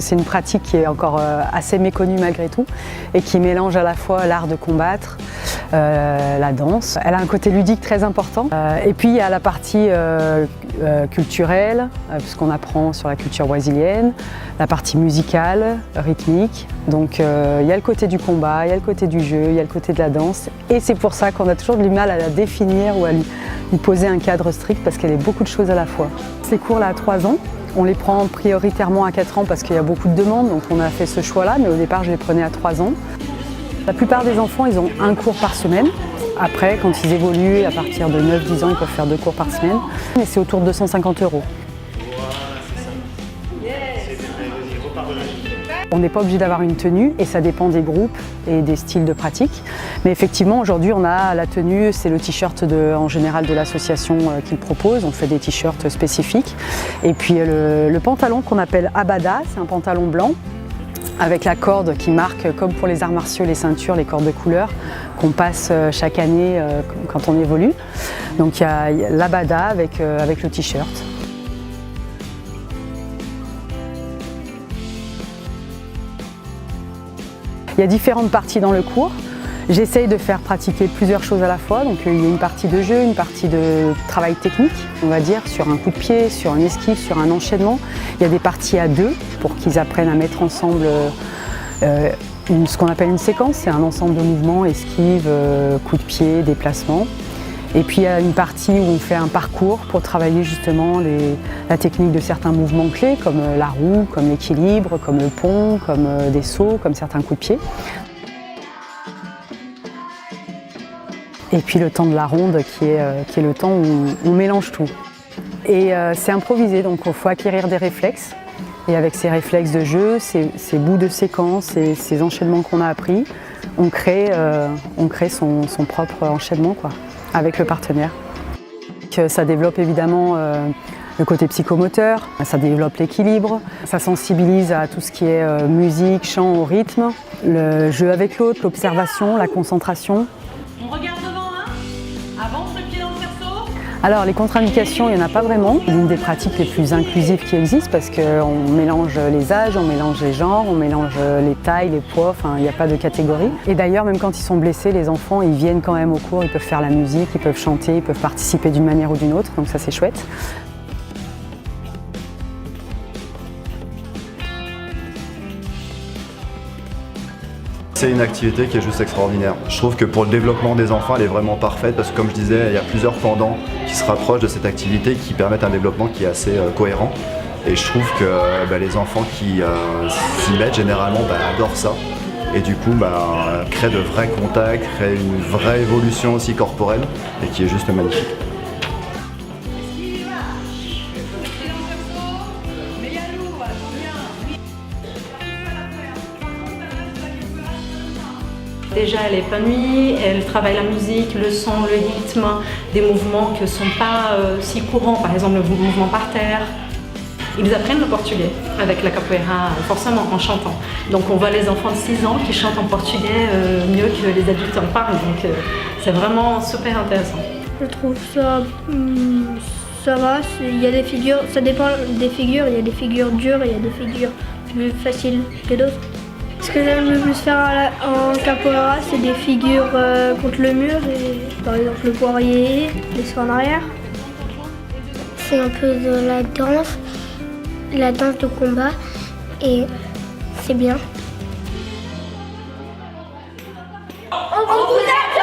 que c'est une pratique qui est encore assez méconnue malgré tout et qui mélange à la fois l'art de combattre, la danse. Elle a un côté ludique très important. Et puis il y a la partie culturelle, puisqu'on apprend sur la culture brésilienne, la partie musicale, rythmique. Donc il y a le côté du combat, il y a le côté du jeu, il y a le côté de la danse. Et c'est pour ça qu'on a toujours du mal à la définir ou à lui poser un cadre strict parce qu'elle est beaucoup de choses à la fois. Ces cours-là à 3 ans, on les prend prioritairement à 4 ans parce qu'il y a beaucoup de demandes, donc on a fait ce choix-là, mais au départ je les prenais à 3 ans. La plupart des enfants, ils ont un cours par semaine. Après, quand ils évoluent, à partir de 9-10 ans, ils peuvent faire 2 cours par semaine. Et c'est autour de 250 €. On n'est pas obligé d'avoir une tenue et ça dépend des groupes et des styles de pratique. Mais effectivement, aujourd'hui, on a la tenue, c'est le t-shirt en général de l'association qui le propose. On fait des t-shirts spécifiques. Et puis le pantalon qu'on appelle abada, c'est un pantalon blanc avec la corde qui marque, comme pour les arts martiaux, les ceintures, les cordes de couleur qu'on passe chaque année quand on évolue. Donc il y a l'abada avec le t-shirt. Il y a différentes parties dans le cours. J'essaye de faire pratiquer plusieurs choses à la fois. Donc il y a une partie de jeu, une partie de travail technique, on va dire, sur un coup de pied, sur une esquive, sur un enchaînement. Il y a des parties à 2 pour qu'ils apprennent à mettre ensemble ce qu'on appelle une séquence. C'est un ensemble de mouvements, esquive, coup de pied, déplacement. Et puis il y a une partie où on fait un parcours pour travailler justement la technique de certains mouvements clés, comme la roue, comme l'équilibre, comme le pont, comme des sauts, comme certains coups de pied. Et puis le temps de la ronde qui est le temps où on mélange tout. Et c'est improvisé, donc il faut acquérir des réflexes. Et avec ces réflexes de jeu, ces bouts de séquence et ces enchaînements qu'on a appris, on crée son propre enchaînement quoi, avec le partenaire. Ça développe évidemment le côté psychomoteur, ça développe l'équilibre, ça sensibilise à tout ce qui est musique, chant, au rythme, le jeu avec l'autre, l'observation, la concentration. On regarde devant, hein. Avance le pied dans le cerceau. Alors les contre-indications, il n'y en a pas vraiment. C'est l'une des pratiques les plus inclusives qui existent parce qu'on mélange les âges, on mélange les genres, on mélange les tailles, les poids, enfin il n'y a pas de catégorie. Et d'ailleurs, même quand ils sont blessés, les enfants, ils viennent quand même au cours, ils peuvent faire la musique, ils peuvent chanter, ils peuvent participer d'une manière ou d'une autre, donc ça c'est chouette. C'est une activité qui est juste extraordinaire. Je trouve que pour le développement des enfants, elle est vraiment parfaite parce que comme je disais, il y a plusieurs pendants qui se rapprochent de cette activité qui permettent un développement qui est assez cohérent. Et je trouve que les enfants qui s'y mettent généralement adorent ça. Et du coup, créent de vrais contacts, créent une vraie évolution aussi corporelle et qui est juste magnifique. Déjà, elle est épanouie, elle travaille la musique, le son, le rythme, des mouvements qui ne sont pas si courants, par exemple le mouvement par terre. Ils apprennent le portugais avec la capoeira, forcément en chantant. Donc on voit les enfants de 6 ans qui chantent en portugais mieux que les adultes en parlent, donc c'est vraiment super intéressant. Je trouve ça va, il y a des figures, ça dépend des figures, il y a des figures dures et il y a des figures plus faciles que d'autres. Ce que j'aime le plus faire en capoeira, c'est des figures contre le mur, et, par exemple le poirier, les sauts en arrière. C'est un peu de la danse de combat, et c'est bien. On vous attend!